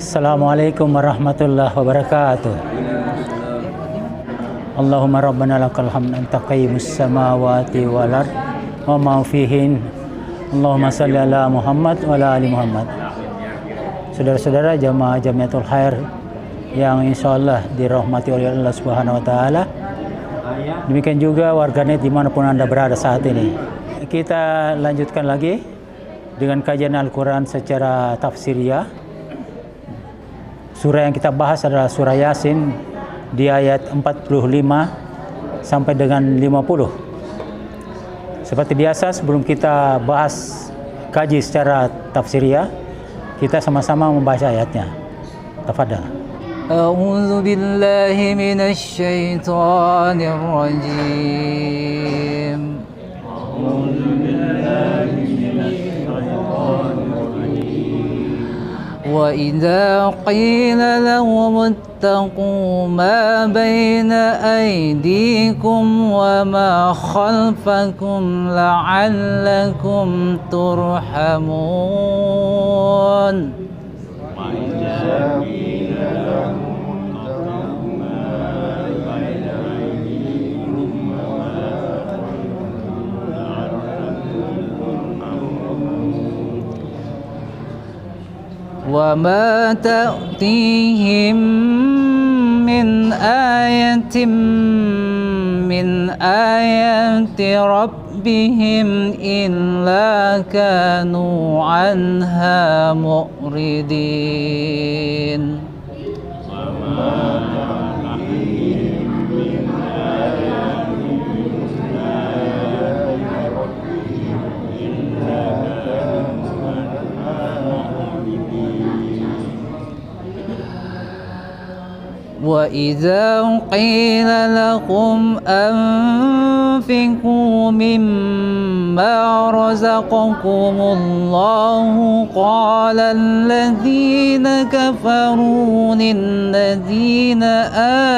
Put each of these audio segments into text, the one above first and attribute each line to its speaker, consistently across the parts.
Speaker 1: Assalamualaikum warahmatullahi wabarakatuh. Allahumma rabbana lakal hamd anta qayyimus samawati wal ard wa ma fihin. Allahumma shalli ala Muhammad wa ala ali Muhammad. Saudara-saudara jamaah Jamiatul Khair yang insyaallah dirahmati oleh Allah Subhanahu wa taala. Demikian juga warganet dimanapun Anda berada saat ini. Kita lanjutkan lagi dengan kajian Al-Quran secara tafsiriyah. Surah yang kita bahas adalah surah Yasin di ayat 45 sampai dengan 50. Seperti biasa sebelum kita bahas kaji secara tafsiriyah, kita sama-sama membaca ayatnya. Tafadhal.
Speaker 2: A'udzu billahi minasy syaithanir rajim. وَإِذَا قِيلَ لَهُمُ اتَّقُوا مَا بَيْنَ أَيْدِيكُمْ وَمَا خَلْفَكُمْ لَعَلَّكُمْ تُرْحَمُونَ. وَمَا تَأْتِيهِمْ مِنْ آيَةٍ مِنْ آيَاتِ رَبِّهِمْ إِلَّا كَانُوا عَنْهَا مُعْرِضِينَ. وَإِذَا قِيلَ لَهُمْ أَنفِقُوا مِمَّا رَزَقَكُمُ اللَّهُ قَالَ الَّذِينَ كَفَرُوا لِلَّذِينَ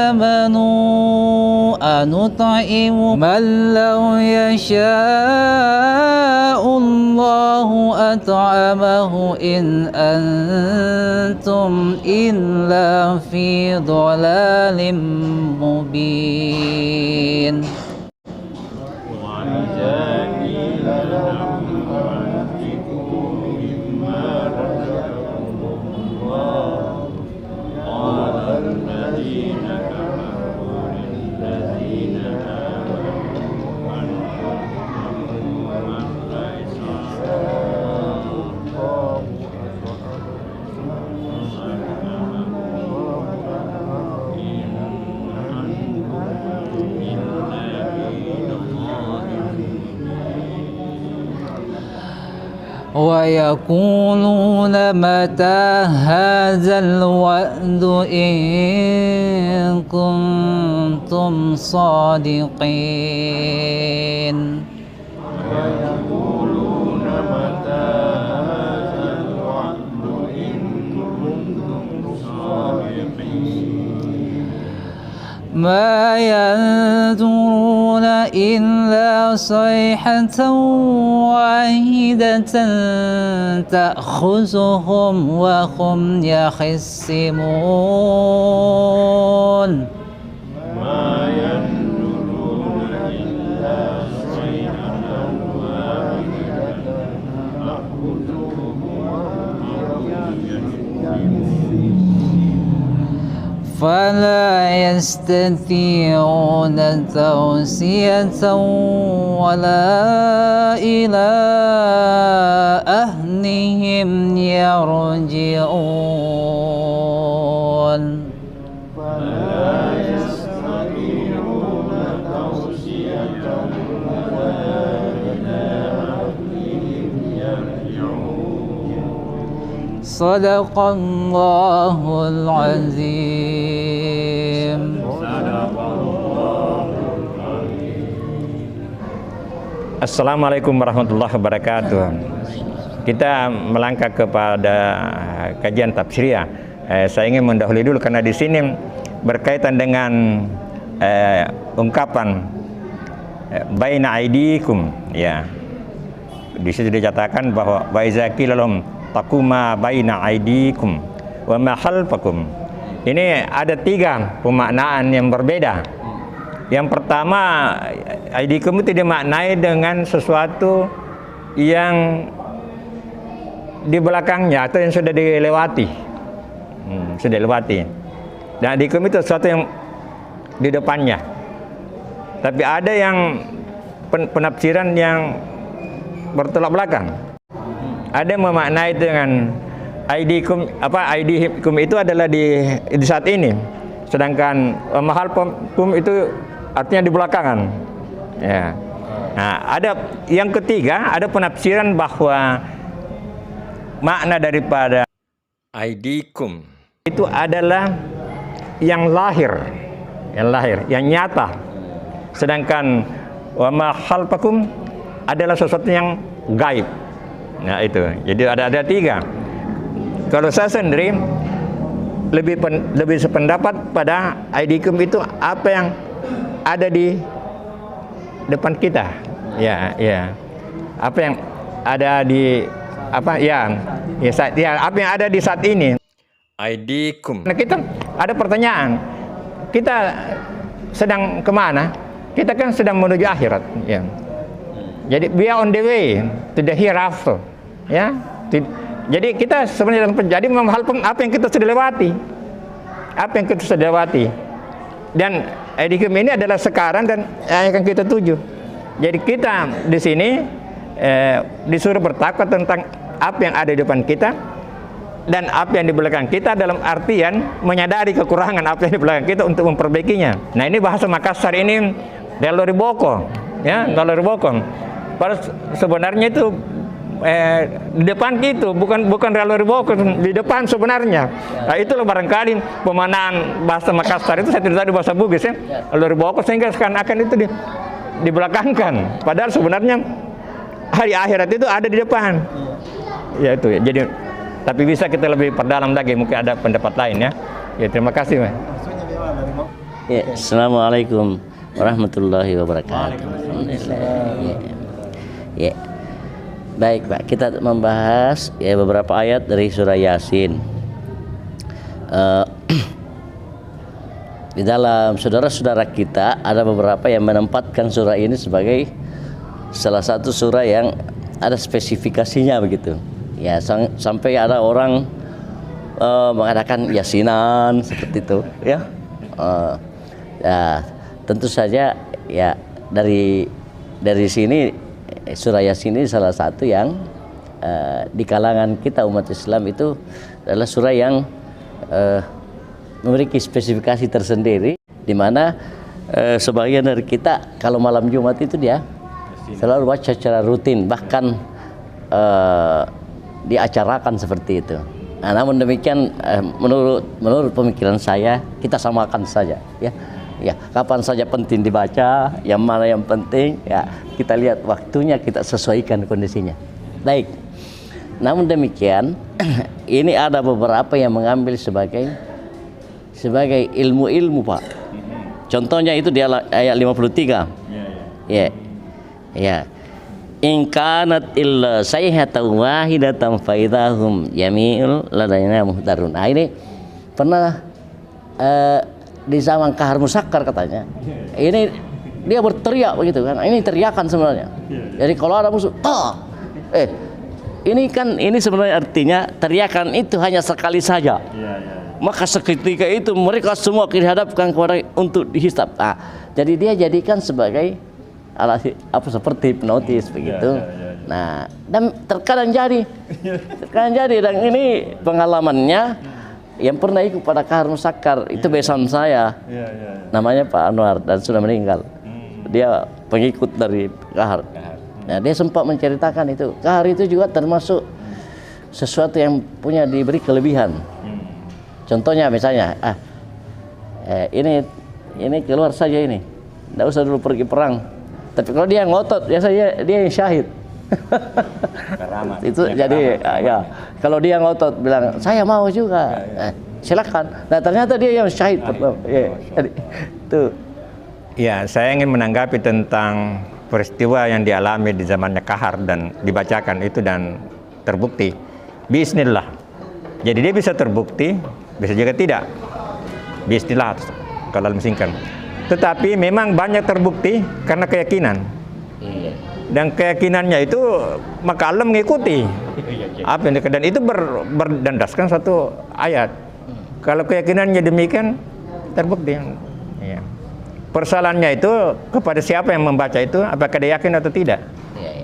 Speaker 2: آمَنُوا أَنُطْعِمُ مَن لَّوْ يَشَاءُ اللَّهُ أَطْعَمَهُ إِنْ أَنتُمْ إِلَّا فِي ضلال مبين. وَيَقُولُونَ مَتَى هَذَا الْوَعْدُ إِن كُنتُمْ صَادِقِينَ. ما ينظرون إلا صيحة واحدة تأخذهم وهم يخصمون. فلا يستطيعون توصية ولا إلى أهلهم يرجعون. صدق الله العظيم.
Speaker 3: Assalamualaikum warahmatullahi wabarakatuh. Kita melangkah kepada kajian tafsiriyah. Saya ingin mendahului dulu karena di sini berkaitan dengan ungkapan baina aidikum, ya. Di situ dikatakan bahwa wa iza qila lahum taquma baina aidikum wa ma khalfakum. Ini ada 3 pemaknaan yang berbeda. Yang pertama, aidikum itu dimaknai dengan sesuatu yang di belakangnya atau yang sudah dilewati. Sudah dilewati. Dan aidikum itu sesuatu yang di depannya. Tapi ada yang penafsiran yang bertolak belakang. Ada yang memaknai dengan aidikum, aidikum itu adalah di saat ini. Sedangkan mahal pum itu artinya di belakangan. Ya. Nah, ada yang ketiga, ada penafsiran bahwa makna daripada aidikum itu adalah yang lahir, yang nyata. Sedangkan wa ma khalfakum adalah sesuatu yang gaib. Nah, itu. Jadi ada 3. Kalau saya sendiri lebih sependapat pada aidikum itu apa yang ada di depan kita. Ya. Apa yang ada di apa apa yang ada di saat ini. Aidikum. Nah, kita ada pertanyaan. Kita sedang kemana? Kita kan sedang menuju akhirat. Ya. Jadi we are on the way to the hereafter. Ya. Jadi kita sebenarnya dalam jadi apa yang kita sudah lewati. Apa yang kita sudah lewati. Dan aidikum ini adalah sekarang dan yang akan kita tuju. Jadi kita di sini disuruh bertakwa tentang apa yang ada di depan kita dan apa yang di belakang kita, dalam artian menyadari kekurangan apa yang di belakang kita untuk memperbaikinya. Nah, ini bahasa Makassar ini Galori Boko, ya, Galori Boko. Padahal sebenarnya itu di depan gitu, bukan Galori Boko, di depan sebenarnya. Nah, itulah barangkali pemanaan bahasa Makassar itu saya tidak tahu di bahasa Bugis ya. Galori Boko sehingga seakan-akan itu dibelakangkan. Padahal sebenarnya hari akhirat itu ada di depan. Ya itu ya. Jadi tapi bisa kita lebih perdalam lagi, mungkin ada pendapat lain ya. Ya, terima kasih, Mas.
Speaker 4: Ya, Assalamualaikum warahmatullahi wabarakatuh. Ya. Baik, Pak, kita membahas ya beberapa ayat dari surah Yasin. Di dalam saudara-saudara kita ada beberapa yang menempatkan surah ini sebagai salah satu surah yang ada spesifikasinya begitu. Ya, sampai ada orang mengadakan yasinan seperti itu, ya. Ya, tentu saja ya dari sini surah Yasin ini salah satu yang di kalangan kita umat Islam itu adalah surah yang memiliki spesifikasi tersendiri, di mana sebagian dari kita kalau malam Jumat itu dia selalu baca secara rutin, bahkan diacarakan seperti itu. Nah, namun demikian menurut pemikiran saya kita samakan saja, ya. Ya, kapan saja penting dibaca, yang mana yang penting ya kita lihat waktunya, kita sesuaikan kondisinya. Baik. Namun demikian ini ada beberapa yang mengambil sebagai ilmu-ilmu, Pak. Contohnya itu di ayat 53. Ya. Ya. In kanat illa sayhatan wahidatan fa idahum jami'un ladaina muhdarun. Nah, ini pernah di zaman Kahar Musakkar katanya. Ini dia berteriak begitu kan. Ini teriakan sebenarnya. Jadi kalau ada musuh, ini sebenarnya artinya teriakan itu hanya sekali saja. Maka seketika itu mereka semua dihadapkan kepada untuk dihisab. Nah, jadi dia jadikan sebagai seperti hipnotis begitu. Nah, dan terkadang jadi dan ini pengalamannya yang pernah ikut pada Kahar Musakkar itu besan saya. Namanya Pak Anwar dan sudah meninggal. Dia pengikut dari Kahar. Nah, dia sempat menceritakan itu. Kahar itu juga termasuk sesuatu yang diberi kelebihan. Contohnya misalnya, ini keluar saja ini. Tidak usah dulu pergi perang. Tapi kalau dia ngotot, biasanya dia yang syahid. Itu jadi ya, kalau dia ngotot bilang saya mau juga, silakan. Nah, ternyata dia yang syahid pertama. Jadi itu.
Speaker 3: Ya, saya ingin menanggapi tentang peristiwa yang dialami di zamannya Kahar dan dibacakan itu dan terbukti. Bismillah. Jadi dia bisa terbukti, bisa juga tidak. Bismillah kalau dalam singkat. Tetapi memang banyak terbukti karena keyakinan. Dan keyakinannya itu maka Allah mengikuti. Apa yang dan itu berdandaskan satu ayat. Kalau keyakinannya demikian terbukti. Ya. Persoalannya itu kepada siapa yang membaca itu, apakah dia yakin atau tidak.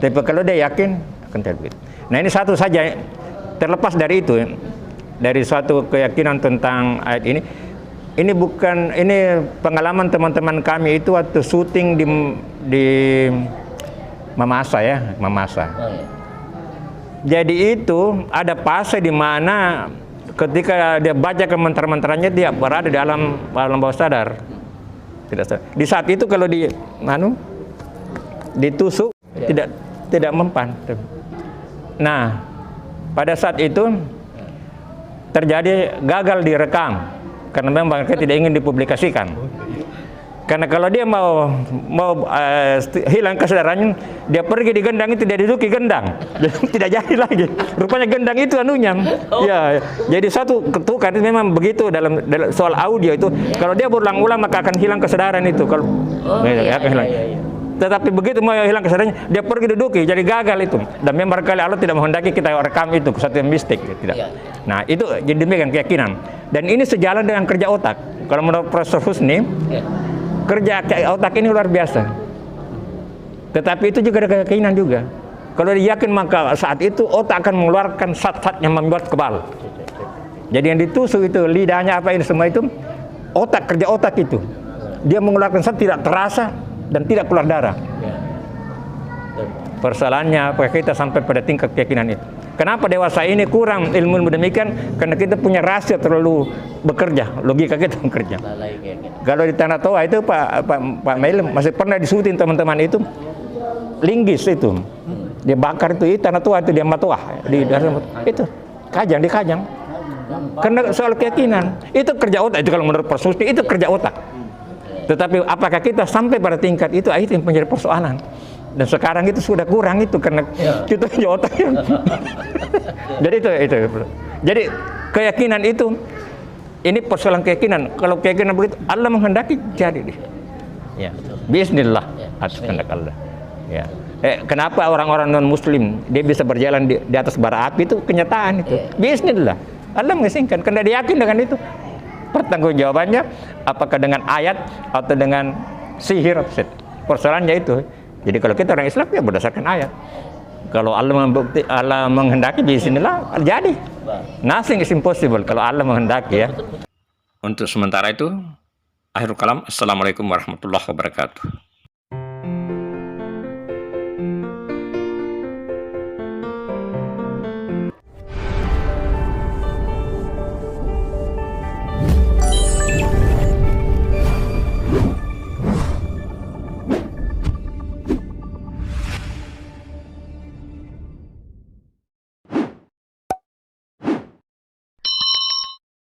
Speaker 3: Tapi kalau dia yakin akan terbukti. Nah ini satu saja, terlepas dari itu, dari suatu keyakinan tentang ayat ini bukan, ini pengalaman teman-teman kami itu waktu syuting di Mamasa ya, Mamasa. Jadi itu ada fase di mana ketika dia baca ke mantra-mantranya dia berada di alam bawah sadar. Tidak sadar. Di saat itu kalau ditusuk tidak mempan. Nah, pada saat itu terjadi gagal direkam karena memang mereka tidak ingin dipublikasikan. Karena kalau dia mau hilang kesadarannya, dia pergi di gendang itu, dia duduk di gendang, tidak jadi lagi. Rupanya gendang itu anunya. Ya, jadi satu ketukan itu memang begitu dalam soal audio itu. Kalau dia berulang-ulang maka akan hilang kesadaran itu. Kalau akan hilang. Tetapi begitu mau hilang kesadarannya, dia pergi duduk, jadi gagal itu. Dan memang kali Allah tidak menghendaki kita rekam itu, satu yang mistik, tidak. Nah itu jadi demikian keyakinan. Dan ini sejalan dengan kerja otak. Kalau menurut Profesor Husni, kerja otak ini luar biasa. Tetapi itu juga ada keyakinan juga. Kalau dia yakin maka saat itu otak akan mengeluarkan zat-zat yang membuat kebal. Jadi yang ditusuk itu lidahnya apa ini semua itu otak, kerja otak itu. Dia mengeluarkan zat tidak terasa dan tidak keluar darah. Persoalannya apakah kita sampai pada tingkat keyakinan itu? Kenapa dewasa ini kurang ilmu demikian? Karena kita punya rahasia terlalu bekerja, logika kita bekerja. Kalau di Tanah Toa itu Pak Mail masih pernah disutin teman-teman itu linggis itu, dia bakar itu Tanah Toa itu dia matuah itu kajang di kajang. Karena soal keyakinan itu kerja otak itu kalau menurut Profesor itu kerja otak. Tetapi apakah kita sampai pada tingkat itu yang menjadi persoalan. Dan sekarang itu sudah kurang itu karena kita punya otaknya. Jadi itu. Jadi keyakinan itu ini persoalan keyakinan. Kalau keyakinan begitu Allah menghendaki jadi. Ya. Bismillah atas kehendak Allah. Ya. Kenapa orang-orang non muslim dia bisa berjalan di atas bara api itu kenyataan itu. Bismillah. Allah mengizinkan karena dia yakin dengan itu. Pertanggungjawabannya apakah dengan ayat atau dengan sihir? Persoalannya itu. Jadi kalau kita orang Islam ya berdasarkan ayat. Kalau Allah menghendaki bismillah jadi. Nothing is impossible kalau Allah menghendaki ya. Untuk sementara itu akhirul kalam. Assalamualaikum warahmatullahi wabarakatuh.